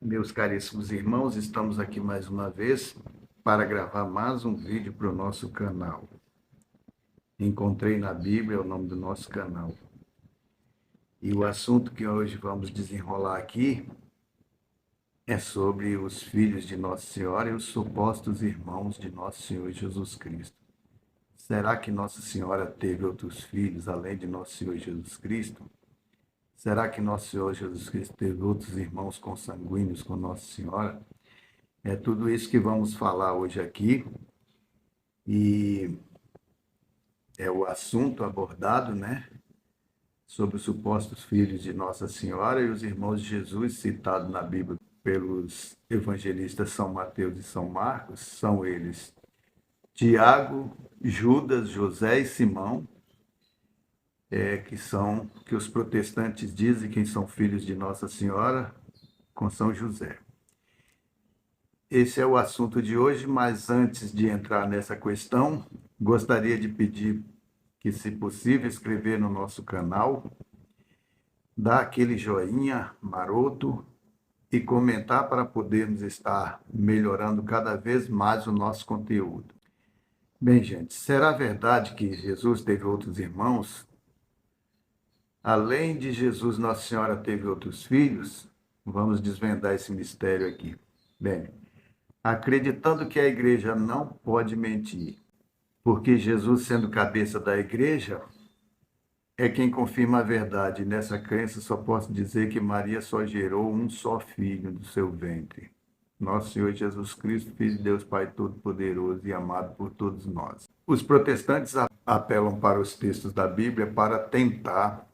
Meus caríssimos irmãos, estamos aqui mais uma vez para gravar mais um vídeo para o nosso canal. Encontrei na Bíblia o nome do nosso canal. E o assunto que hoje vamos desenrolar aqui é sobre os filhos de Nossa Senhora e os supostos irmãos de Nosso Senhor Jesus Cristo. Será que Nossa Senhora teve outros filhos além de Nosso Senhor Jesus Cristo? Será que Nosso Senhor Jesus Cristo teve outros irmãos consanguíneos com Nossa Senhora? É tudo isso que vamos falar hoje aqui e é o assunto abordado, né? Sobre os supostos filhos de Nossa Senhora e os irmãos de Jesus citados na Bíblia pelos evangelistas São Mateus e São Marcos. São eles Tiago, Judas, José e Simão, que os protestantes dizem que são filhos de Nossa Senhora com São José. Esse é o assunto de hoje, mas antes de entrar nessa questão, gostaria de pedir que, se possível, inscrever no nosso canal, dar aquele joinha maroto e comentar para podermos estar melhorando cada vez mais o nosso conteúdo. Bem, gente, será verdade que Jesus teve outros irmãos? Além de Jesus, Nossa Senhora teve outros filhos? Vamos desvendar esse mistério aqui. Bem, acreditando que a igreja não pode mentir, porque Jesus, sendo cabeça da igreja, é quem confirma a verdade. Nessa crença, só posso dizer que Maria só gerou um só filho do seu ventre. Nosso Senhor Jesus Cristo, Filho de Deus Pai Todo-Poderoso e amado por todos nós. Os protestantes apelam para os textos da Bíblia para tentar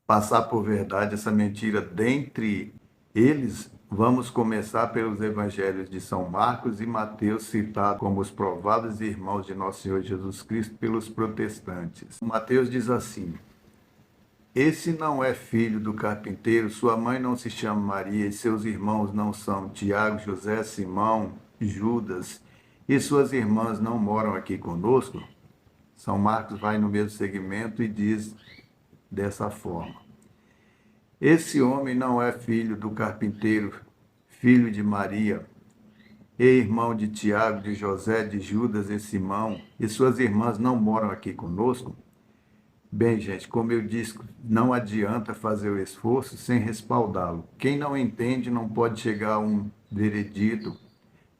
passar por verdade essa mentira dentre eles. Vamos começar pelos evangelhos de São Marcos e Mateus, citados como os prováveis irmãos de Nosso Senhor Jesus Cristo pelos protestantes. Mateus diz assim: esse não é filho do carpinteiro, sua mãe não se chama Maria, e seus irmãos não são Tiago, José, Simão, Judas, e suas irmãs não moram aqui conosco? São Marcos vai no mesmo segmento e diz dessa forma: esse homem não é filho do carpinteiro, filho de Maria, e irmão de Tiago, de José, de Judas e Simão, e suas irmãs não moram aqui conosco? Bem, gente, como eu disse, não adianta fazer o esforço sem respaldá-lo. Quem não entende não pode chegar a um veredito.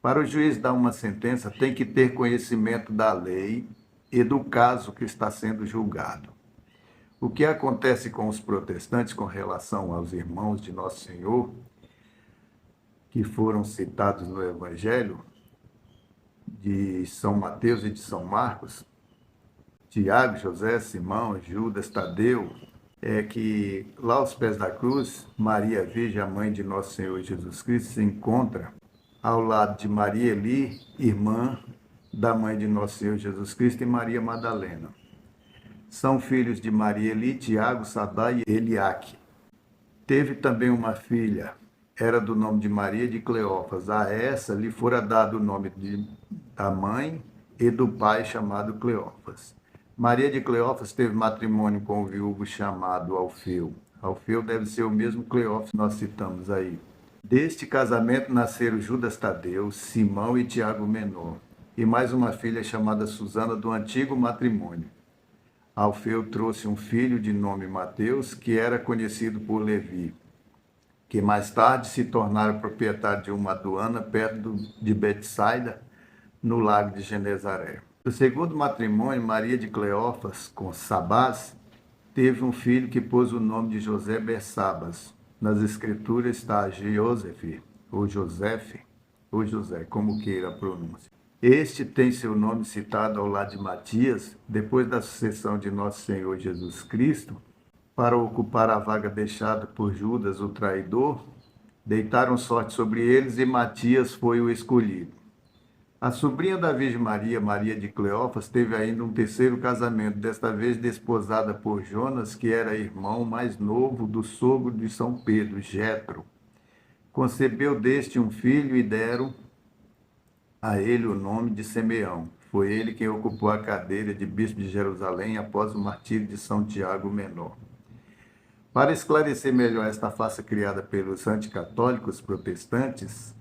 Para o juiz dar uma sentença, tem que ter conhecimento da lei e do caso que está sendo julgado. O que acontece com os protestantes com relação aos irmãos de Nosso Senhor, que foram citados no Evangelho de São Mateus e de São Marcos, Tiago, José, Simão, Judas, Tadeu, é que lá aos pés da cruz, Maria Virgem, a mãe de Nosso Senhor Jesus Cristo, se encontra ao lado de Maria Eli, irmã da mãe de Nosso Senhor Jesus Cristo, e Maria Madalena. São filhos de Maria Eli, Tiago, Sadá e Eliaque. Teve também uma filha, era do nome de Maria de Cleófas. A essa lhe fora dado o nome da mãe e do pai, chamado Cleófas. Maria de Cleófas teve matrimônio com o viúvo chamado Alfeu. Alfeu deve ser o mesmo Cleófas que nós citamos aí. Deste casamento nasceram Judas Tadeu, Simão e Tiago Menor, e mais uma filha chamada Susana do antigo matrimônio. Alfeu trouxe um filho de nome Mateus, que era conhecido por Levi, que mais tarde se tornara proprietário de uma aduana perto de Betsaida, no lago de Genezaré. Do segundo matrimônio, Maria de Cleófas, com Sabás, teve um filho que pôs o nome de José Bersabas. Nas escrituras está Joseph, ou José, como queira a pronúncia. Este tem seu nome citado ao lado de Matias, depois da sucessão de Nosso Senhor Jesus Cristo, para ocupar a vaga deixada por Judas, o traidor. Deitaram sorte sobre eles e Matias foi o escolhido. A sobrinha da Virgem Maria, Maria de Cleófas, teve ainda um terceiro casamento, desta vez desposada por Jonas, que era irmão mais novo do sogro de São Pedro, Jetro. Concebeu deste um filho e deram a ele o nome de Simeão. Foi ele quem ocupou a cadeira de bispo de Jerusalém após o martírio de São Tiago Menor. Para esclarecer melhor esta farsa criada pelos anticatólicos protestantes,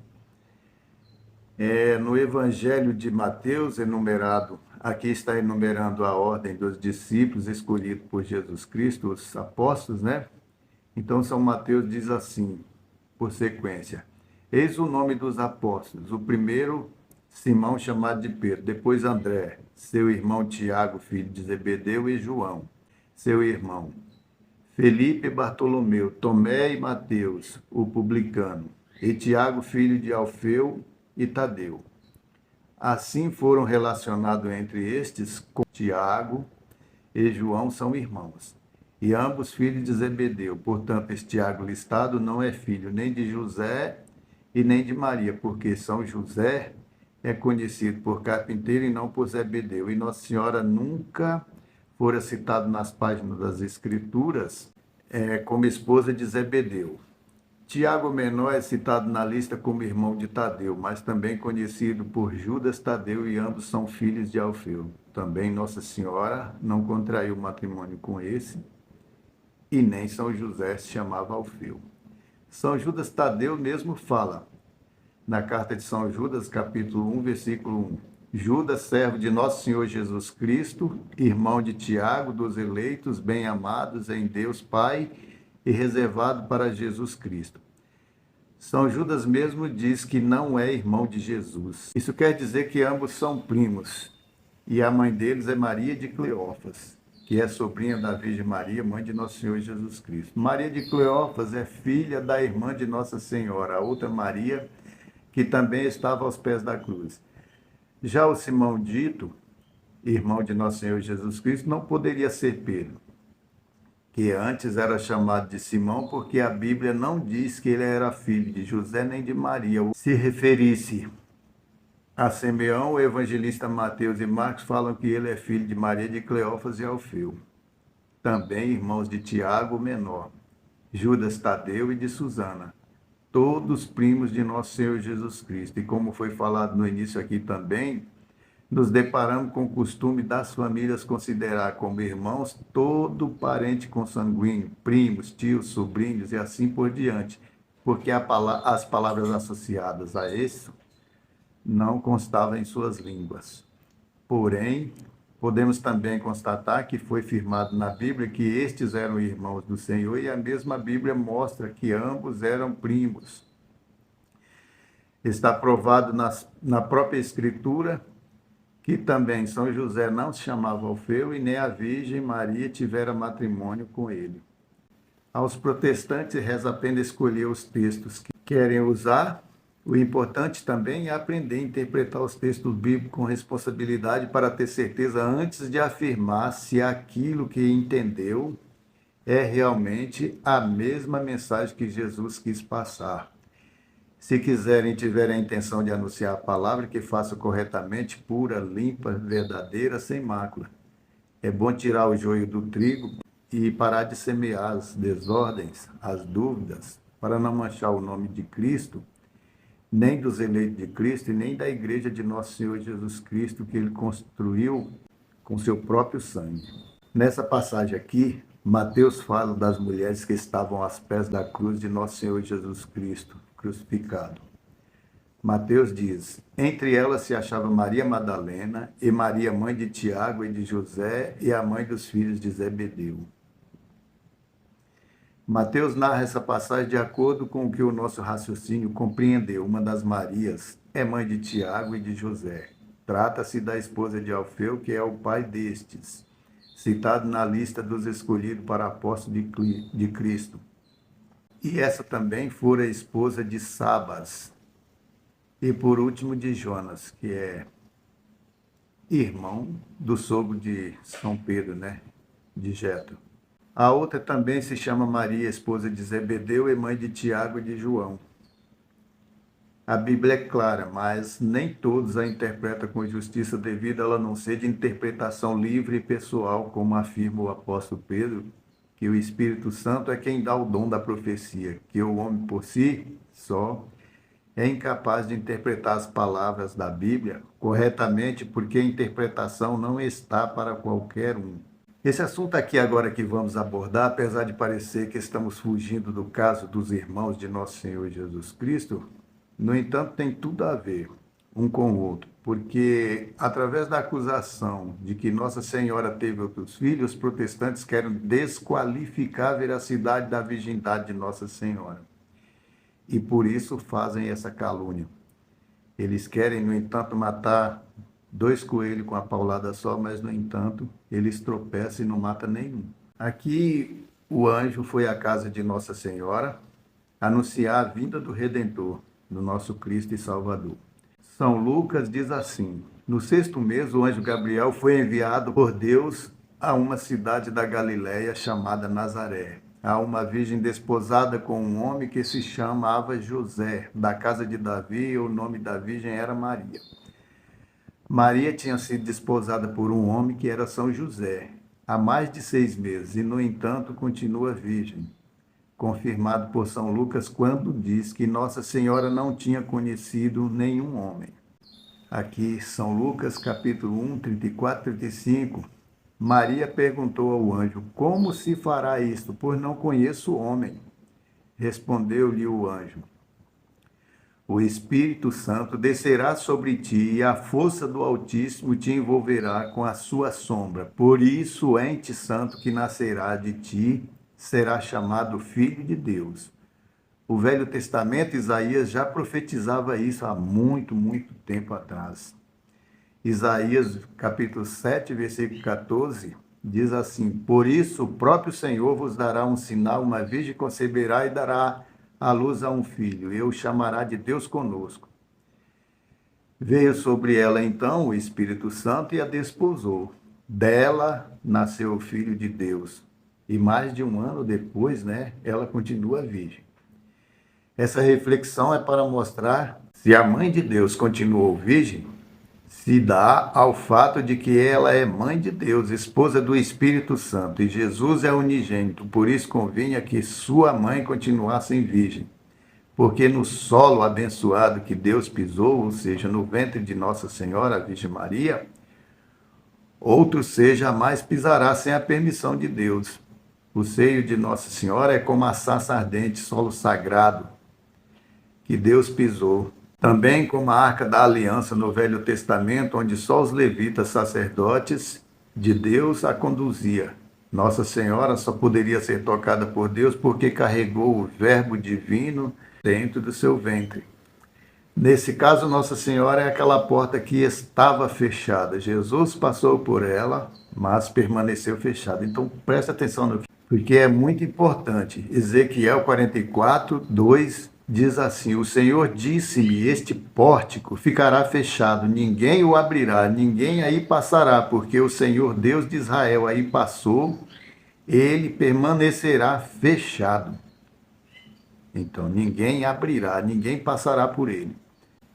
no Evangelho de Mateus, aqui está enumerando a ordem dos discípulos escolhidos por Jesus Cristo, os apóstolos, né? Então, São Mateus diz assim, por sequência: eis o nome dos apóstolos. O primeiro, Simão, chamado de Pedro. Depois, André, seu irmão Tiago, filho de Zebedeu, e João, seu irmão. Felipe e Bartolomeu, Tomé e Mateus, o publicano. E Tiago, filho de Alfeu, e Tadeu. Assim foram relacionados entre estes com Tiago e João são irmãos, e ambos filhos de Zebedeu. Portanto, este Tiago listado não é filho nem de José e nem de Maria, porque São José é conhecido por carpinteiro e não por Zebedeu. E Nossa Senhora nunca fora citado nas páginas das Escrituras como esposa de Zebedeu. Tiago Menor é citado na lista como irmão de Tadeu, mas também conhecido por Judas Tadeu, e ambos são filhos de Alfeu. Também Nossa Senhora não contraiu matrimônio com esse, e nem São José se chamava Alfeu. São Judas Tadeu mesmo fala, na carta de São Judas, capítulo 1, versículo 1. Judas, servo de nosso Senhor Jesus Cristo, irmão de Tiago, dos eleitos, bem-amados em Deus Pai, e reservado para Jesus Cristo. São Judas mesmo diz que não é irmão de Jesus. Isso quer dizer que ambos são primos, e a mãe deles é Maria de Cleófas, que é sobrinha da Virgem Maria, mãe de nosso Senhor Jesus Cristo. Maria de Cleófas é filha da irmã de Nossa Senhora, a outra Maria, que também estava aos pés da cruz. Já o Simão dito, irmão de nosso Senhor Jesus Cristo, não poderia ser Pedro, que antes era chamado de Simão, porque a Bíblia não diz que ele era filho de José nem de Maria. Se referisse a Simeão, o evangelista Mateus e Marcos falam que ele é filho de Maria de Cleófas e Alfeu. Também irmãos de Tiago, o menor, Judas Tadeu e de Susana, todos primos de nosso Senhor Jesus Cristo. E como foi falado no início aqui também, nos deparamos com o costume das famílias considerar como irmãos todo parente consanguíneo, primos, tios, sobrinhos e assim por diante, porque as palavras associadas a isso não constavam em suas línguas. Porém, podemos também constatar que foi firmado na Bíblia que estes eram irmãos do Senhor, e a mesma Bíblia mostra que ambos eram primos. Está provado na própria Escritura que também São José não se chamava Alfeu e nem a Virgem Maria tivera matrimônio com ele. Aos protestantes reza a pena escolher os textos que querem usar. O importante também é aprender a interpretar os textos bíblicos com responsabilidade para ter certeza antes de afirmar se aquilo que entendeu é realmente a mesma mensagem que Jesus quis passar. Se quiserem e tiverem a intenção de anunciar a palavra, que faça corretamente, pura, limpa, verdadeira, sem mácula. É bom tirar o joio do trigo e parar de semear as desordens, as dúvidas, para não manchar o nome de Cristo, nem dos eleitos de Cristo e nem da igreja de nosso Senhor Jesus Cristo, que ele construiu com seu próprio sangue. Nessa passagem aqui, Mateus fala das mulheres que estavam aos pés da cruz de nosso Senhor Jesus Cristo, crucificado. Mateus diz: entre elas se achava Maria Madalena e Maria, mãe de Tiago e de José, e a mãe dos filhos de Zebedeu. Mateus narra essa passagem de acordo com o que o nosso raciocínio compreendeu. Uma das Marias é mãe de Tiago e de José. Trata-se da esposa de Alfeu, que é o pai destes, citado na lista dos escolhidos para apóstolo de Cristo. E essa também fora esposa de Sabas. E por último de Jonas, que é irmão do sogro de São Pedro, né? De Jetro. A outra também se chama Maria, esposa de Zebedeu e mãe de Tiago e de João. A Bíblia é clara, mas nem todos a interpretam com justiça devida, ela não ser de interpretação livre e pessoal, como afirma o apóstolo Pedro, que o Espírito Santo é quem dá o dom da profecia, que o homem por si só é incapaz de interpretar as palavras da Bíblia corretamente, porque a interpretação não está para qualquer um. Esse assunto aqui agora que vamos abordar, apesar de parecer que estamos fugindo do caso dos irmãos de nosso Senhor Jesus Cristo, no entanto, tem tudo a ver um com o outro, porque através da acusação de que Nossa Senhora teve outros filhos, os protestantes querem desqualificar a veracidade da virgindade de Nossa Senhora. E por isso fazem essa calúnia. Eles querem, no entanto, matar 2 coelhos com a paulada só, mas, no entanto, eles tropeçam e não matam nenhum. Aqui, o anjo foi à casa de Nossa Senhora anunciar a vinda do Redentor, do nosso Cristo e Salvador. São Lucas diz assim: no 6º mês, o anjo Gabriel foi enviado por Deus a uma cidade da Galiléia chamada Nazaré, a uma virgem desposada com um homem que se chamava José, da casa de Davi, e o nome da virgem era Maria. Maria tinha sido desposada por um homem que era São José, há mais de 6 meses, e, no entanto, continua virgem, confirmado por São Lucas quando diz que Nossa Senhora não tinha conhecido nenhum homem. Aqui, São Lucas, capítulo 1, 34 e 35, Maria perguntou ao anjo: como se fará isto, pois não conheço homem? Respondeu-lhe o anjo: o Espírito Santo descerá sobre ti e a força do Altíssimo te envolverá com a sua sombra. Por isso, o ente santo que nascerá de ti será chamado Filho de Deus. O Velho Testamento, Isaías, já profetizava isso há muito, muito tempo atrás. Isaías, capítulo 7, versículo 14, diz assim: por isso o próprio Senhor vos dará um sinal, uma virgem conceberá e dará à luz a um filho, e o chamará de Deus conosco. Veio sobre ela então o Espírito Santo e a desposou. Dela nasceu o Filho de Deus. E mais de 1 ano depois, ela continua virgem. Essa reflexão é para mostrar se a mãe de Deus continuou virgem, se dá ao fato de que ela é mãe de Deus, esposa do Espírito Santo, e Jesus é unigênito, por isso convinha que sua mãe continuasse virgem, porque no solo abençoado que Deus pisou, ou seja, no ventre de Nossa Senhora, a Virgem Maria, outro ser jamais pisará sem a permissão de Deus. O seio de Nossa Senhora é como a sarça ardente, solo sagrado, que Deus pisou. Também como a Arca da Aliança no Velho Testamento, onde só os levitas sacerdotes de Deus a conduzia. Nossa Senhora só poderia ser tocada por Deus porque carregou o Verbo divino dentro do seu ventre. Nesse caso, Nossa Senhora é aquela porta que estava fechada. Jesus passou por ela, mas permaneceu fechada. Então, preste atenção no que, porque é muito importante. Ezequiel 44, 2 diz assim: o Senhor disse-me, este pórtico ficará fechado, ninguém o abrirá, ninguém aí passará, porque o Senhor Deus de Israel aí passou, ele permanecerá fechado. Então, ninguém abrirá, ninguém passará por ele.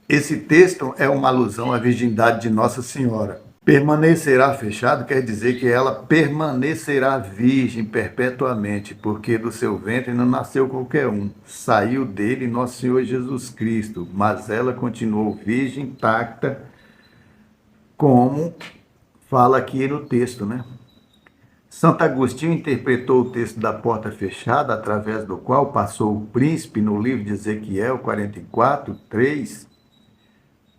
Esse texto é uma alusão à virgindade de Nossa Senhora. Permanecerá fechado quer dizer que ela permanecerá virgem perpetuamente, porque do seu ventre não nasceu qualquer um. Saiu dele nosso Senhor Jesus Cristo, mas ela continuou virgem, intacta, como fala aqui no texto, Santo Agostinho interpretou o texto da porta fechada, através do qual passou o príncipe no livro de Ezequiel 44, 3,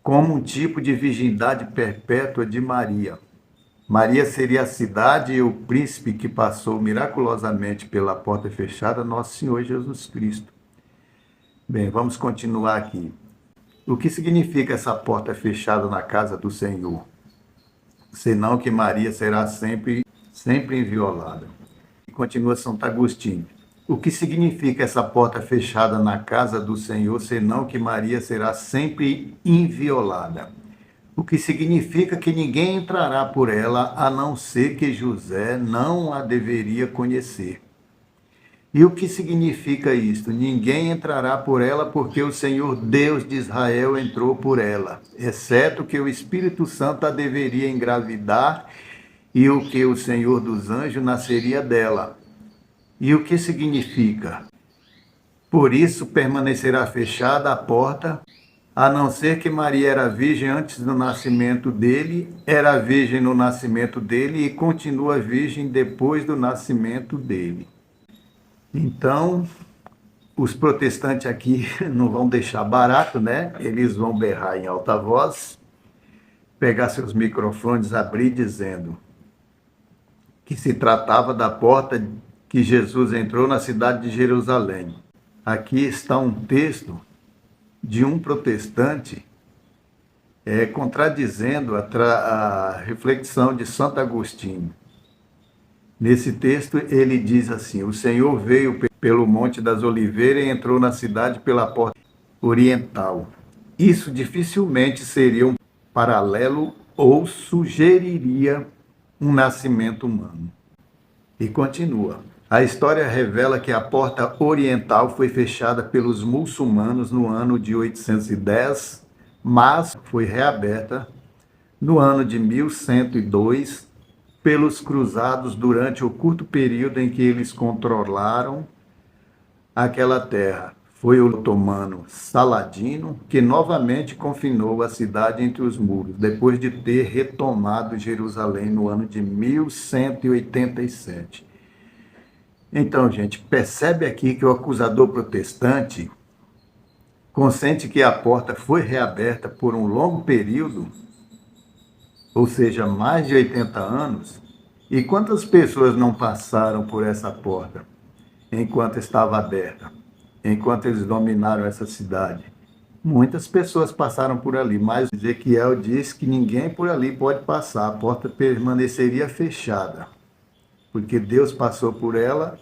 como um tipo de virgindade perpétua de Maria. Maria seria a cidade e o príncipe que passou miraculosamente pela porta fechada, nosso Senhor Jesus Cristo. Bem, vamos continuar aqui. O que significa essa porta fechada na casa do Senhor? Senão que Maria será sempre inviolada. E continua Santo Agostinho. O que significa essa porta fechada na casa do Senhor, senão que Maria será sempre inviolada? O que significa que ninguém entrará por ela, a não ser que José não a deveria conhecer. E o que significa isto? Ninguém entrará por ela, porque o Senhor Deus de Israel entrou por ela, exceto que o Espírito Santo a deveria engravidar, e o que o Senhor dos anjos nasceria dela. E o que significa? Por isso permanecerá fechada a porta a não ser que Maria era virgem antes do nascimento dele, era virgem no nascimento dele e continua virgem depois do nascimento dele. Então, os protestantes aqui não vão deixar barato, né? Eles vão berrar em alta voz, pegar seus microfones, abrir dizendo que se tratava da porta que Jesus entrou na cidade de Jerusalém. Aqui está um texto de um protestante contradizendo a reflexão de Santo Agostinho. Nesse texto ele diz assim: o Senhor veio pelo Monte das Oliveiras e entrou na cidade pela porta oriental. Isso dificilmente seria um paralelo ou sugeriria um nascimento humano. E continua. A história revela que a porta oriental foi fechada pelos muçulmanos no ano de 810, mas foi reaberta no ano de 1102 pelos cruzados durante o curto período em que eles controlaram aquela terra. Foi o otomano Saladino que novamente confinou a cidade entre os muros, depois de ter retomado Jerusalém no ano de 1187. Então, gente, percebe aqui que o acusador protestante consente que a porta foi reaberta por um longo período, ou seja, mais de 80 anos, e quantas pessoas não passaram por essa porta enquanto estava aberta, enquanto eles dominaram essa cidade? Muitas pessoas passaram por ali, mas Ezequiel diz que ninguém por ali pode passar, a porta permaneceria fechada, porque Deus passou por ela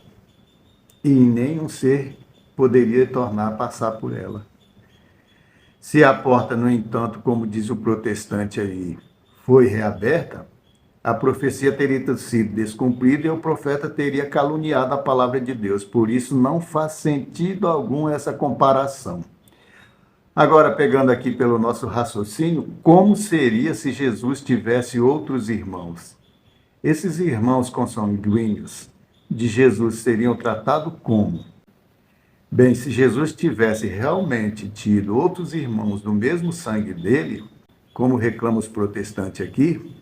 e nenhum ser poderia tornar a passar por ela. Se a porta, no entanto, como diz o protestante aí, foi reaberta, a profecia teria sido descumprida e o profeta teria caluniado a palavra de Deus. Por isso, não faz sentido algum essa comparação. Agora, pegando aqui pelo nosso raciocínio, como seria se Jesus tivesse outros irmãos? Esses irmãos consanguíneos de Jesus seriam tratados como? Bem, se Jesus tivesse realmente tido outros irmãos do mesmo sangue dele, como reclamam os protestantes aqui,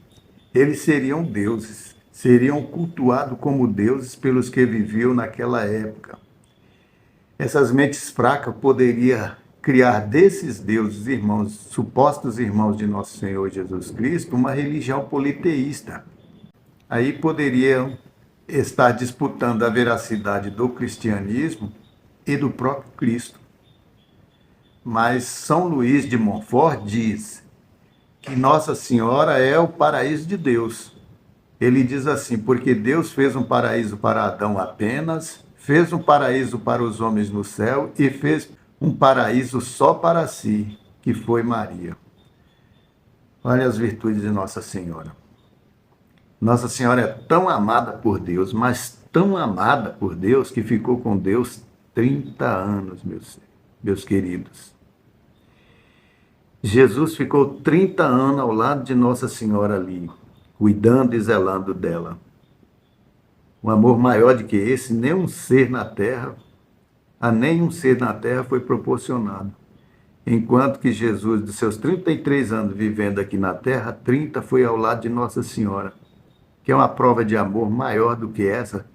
eles seriam deuses, seriam cultuados como deuses pelos que viviam naquela época. Essas mentes fracas poderiam criar desses deuses irmãos, supostos irmãos de nosso Senhor Jesus Cristo, uma religião politeísta. Aí poderiam estar disputando a veracidade do cristianismo e do próprio Cristo. Mas São Luís de Montfort diz que Nossa Senhora é o paraíso de Deus. Ele diz assim: porque Deus fez um paraíso para Adão apenas, fez um paraíso para os homens no céu e fez um paraíso só para si, que foi Maria. Olha as virtudes de Nossa Senhora. Nossa Senhora é tão amada por Deus, mas tão amada por Deus, que ficou com Deus 30 anos, meus queridos. Jesus ficou 30 anos ao lado de Nossa Senhora ali, cuidando e zelando dela. Um amor maior do que esse, nenhum ser na terra, a nenhum ser na terra foi proporcionado. Enquanto que Jesus, dos seus 33 anos vivendo aqui na terra, 30 foi ao lado de Nossa Senhora, que é uma prova de amor maior do que essa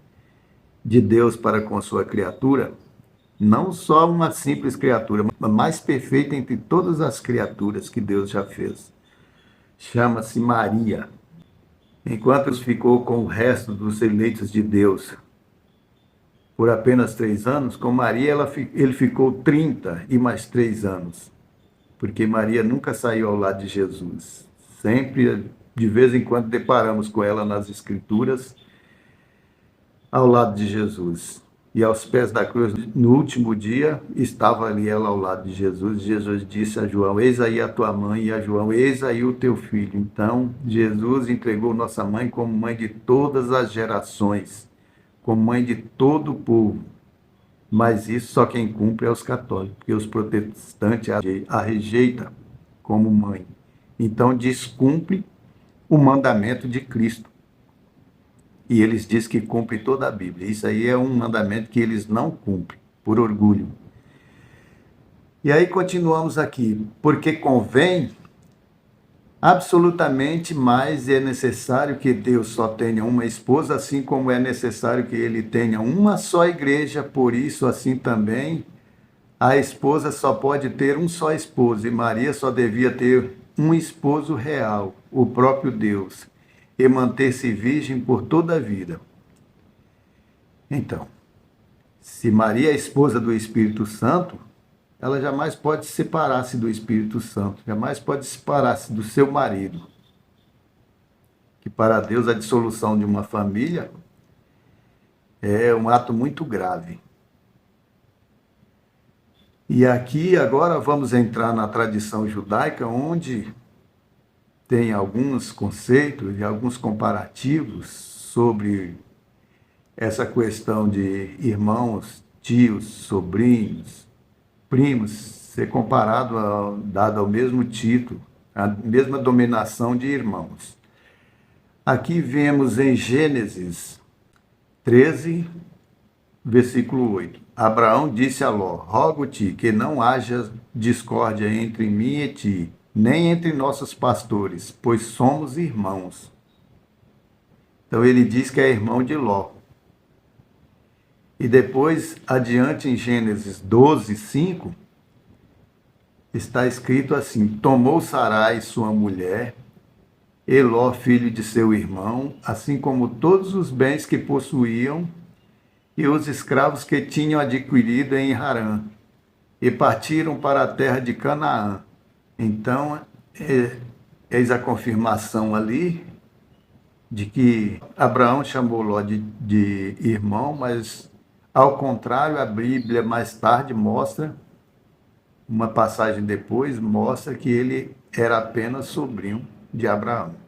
de Deus para com a sua criatura. Não só uma simples criatura, mas mais perfeita entre todas as criaturas que Deus já fez. Chama-se Maria. Enquanto ficou com o resto dos eleitos de Deus por apenas 3 anos, com Maria ele ficou 30 e mais 3 anos. Porque Maria nunca saiu ao lado de Jesus. Sempre, de vez em quando, deparamos com ela nas Escrituras, ao lado de Jesus. E aos pés da cruz, no último dia, estava ali ela ao lado de Jesus. Jesus disse a João: eis aí a tua mãe, e a João: eis aí o teu filho. Então, Jesus entregou nossa mãe como mãe de todas as gerações, como mãe de todo o povo. Mas isso só quem cumpre é os católicos, porque os protestantes a rejeitam como mãe. Então, descumpre o mandamento de Cristo. E eles dizem que cumprem toda a Bíblia. Isso aí é um mandamento que eles não cumprem, por orgulho. E aí continuamos aqui, porque convém absolutamente mais é necessário que Deus só tenha uma esposa, assim como é necessário que ele tenha uma só igreja, por isso assim também a esposa só pode ter um só esposo, e Maria só devia ter um esposo real, o próprio Deus, e manter-se virgem por toda a vida. Então, se Maria é esposa do Espírito Santo, ela jamais pode separar-se do Espírito Santo, jamais pode separar-se do seu marido. Que para Deus a dissolução de uma família é um ato muito grave. E aqui agora vamos entrar na tradição judaica, onde tem alguns conceitos e alguns comparativos sobre essa questão de irmãos, tios, sobrinhos, primos, ser comparado, dado ao mesmo título, a mesma dominação de irmãos. Aqui vemos em Gênesis 13, versículo 8. Abraão disse a Ló: rogo-te que não haja discórdia entre mim e ti, nem entre nossos pastores, pois somos irmãos. Então ele diz que é irmão de Ló. E depois, adiante em Gênesis 12, 5, está escrito assim: tomou Sarai, sua mulher, e Ló, filho de seu irmão, assim como todos os bens que possuíam, e os escravos que tinham adquirido em Harã, e partiram para a terra de Canaã. Então, eis a confirmação ali de que Abraão chamou Ló de irmão, mas, ao contrário, a Bíblia mais tarde mostra, uma passagem depois, mostra que ele era apenas sobrinho de Abraão.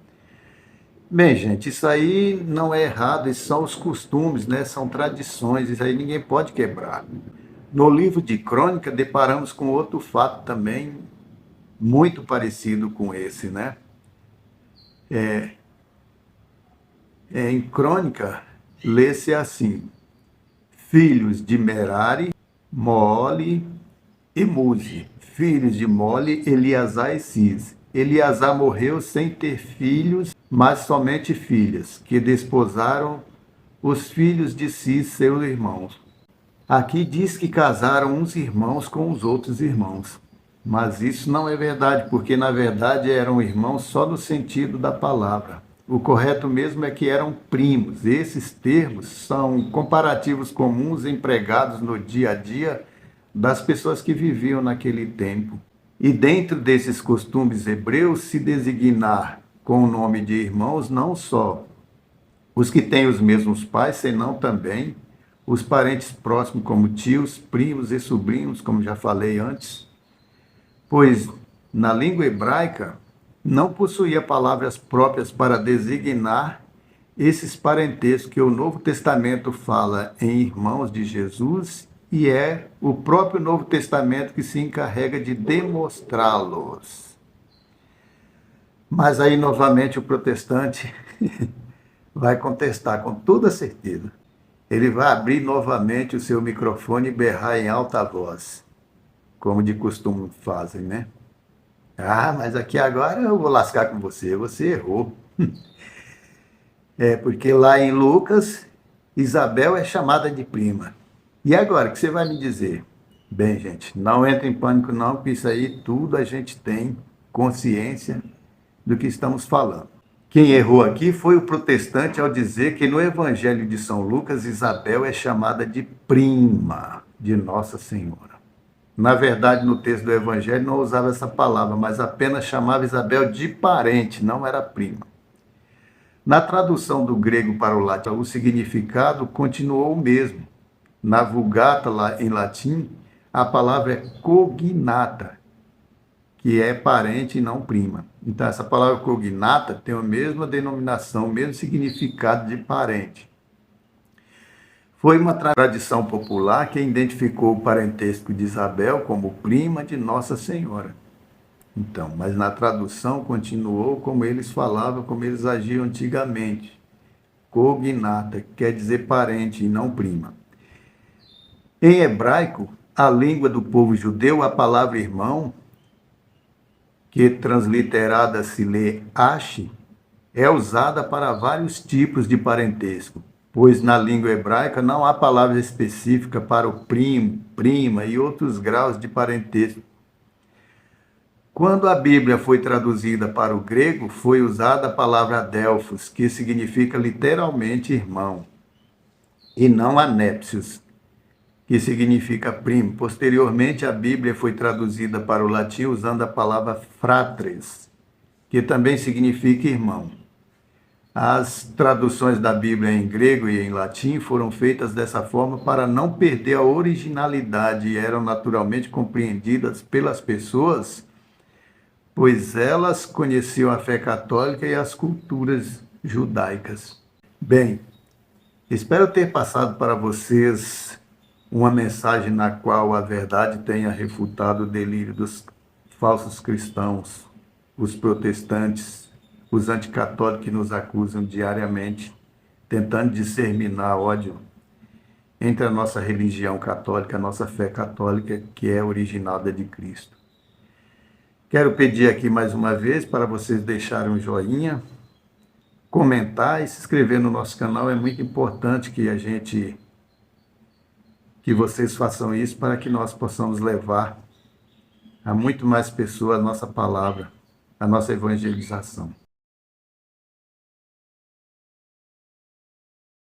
Bem, gente, isso aí não é errado, isso são os costumes, né? São tradições, isso aí ninguém pode quebrar. No livro de Crônica, deparamos com outro fato também muito parecido com esse, né? Em Crônica, lê-se assim: filhos de Merari, Mole e Muzi. Filhos de Mole, Eleazar e Cis. Eleazar morreu sem ter filhos, mas somente filhas, que desposaram os filhos de Cis, seus irmãos. Aqui diz que casaram uns irmãos com os outros irmãos. Mas isso não é verdade, porque na verdade eram irmãos só no sentido da palavra. O correto mesmo é que eram primos. Esses termos são comparativos comuns empregados no dia a dia das pessoas que viviam naquele tempo. E dentro desses costumes hebreus, se designar com o nome de irmãos não só os que têm os mesmos pais, senão também os parentes próximos, como tios, primos e sobrinhos, como já falei antes, pois na língua hebraica não possuía palavras próprias para designar esses parentescos que o Novo Testamento fala em irmãos de Jesus, e é o próprio Novo Testamento que se encarrega de demonstrá-los. Mas aí, novamente, o protestante vai contestar com toda certeza. Ele vai abrir novamente o seu microfone e berrar em alta voz, como de costume fazem, né? Ah, mas aqui agora eu vou lascar com você, você errou. Porque lá em Lucas, Isabel é chamada de prima. E agora, o que você vai me dizer? Bem, gente, não entre em pânico não, porque isso aí tudo a gente tem consciência do que estamos falando. Quem errou aqui foi o protestante ao dizer que no Evangelho de São Lucas, Isabel é chamada de prima de Nossa Senhora. Na verdade, no texto do Evangelho não usava essa palavra, mas apenas chamava Isabel de parente, não era prima. Na tradução do grego para o latim, o significado continuou o mesmo. Na Vulgata, em latim, a palavra é cognata, que é parente e não prima. Então, essa palavra cognata tem a mesma denominação, o mesmo significado de parente. Foi uma tradição popular que identificou o parentesco de Isabel como prima de Nossa Senhora. Então, mas na tradução continuou como eles falavam, como eles agiam antigamente. Cognata, quer dizer parente e não prima. Em hebraico, a língua do povo judeu, a palavra irmão, que transliterada se lê ache, é usada para vários tipos de parentesco, pois na língua hebraica não há palavra específica para o primo, prima e outros graus de parentesco. Quando a Bíblia foi traduzida para o grego, foi usada a palavra adelphos, que significa literalmente irmão, e não anépsios, que significa primo. Posteriormente, a Bíblia foi traduzida para o latim usando a palavra fratres, que também significa irmão. As traduções da Bíblia em grego e em latim foram feitas dessa forma para não perder a originalidade e eram naturalmente compreendidas pelas pessoas, pois elas conheciam a fé católica e as culturas judaicas. Bem, espero ter passado para vocês uma mensagem na qual a verdade tenha refutado o delírio dos falsos cristãos, os protestantes, os anticatólicos que nos acusam diariamente, tentando disseminar ódio entre a nossa religião católica, a nossa fé católica, que é originada de Cristo. Quero pedir aqui mais uma vez para vocês deixarem um joinha, comentar e se inscrever no nosso canal. É muito importante que vocês façam isso para que nós possamos levar a muito mais pessoas a nossa palavra, a nossa evangelização.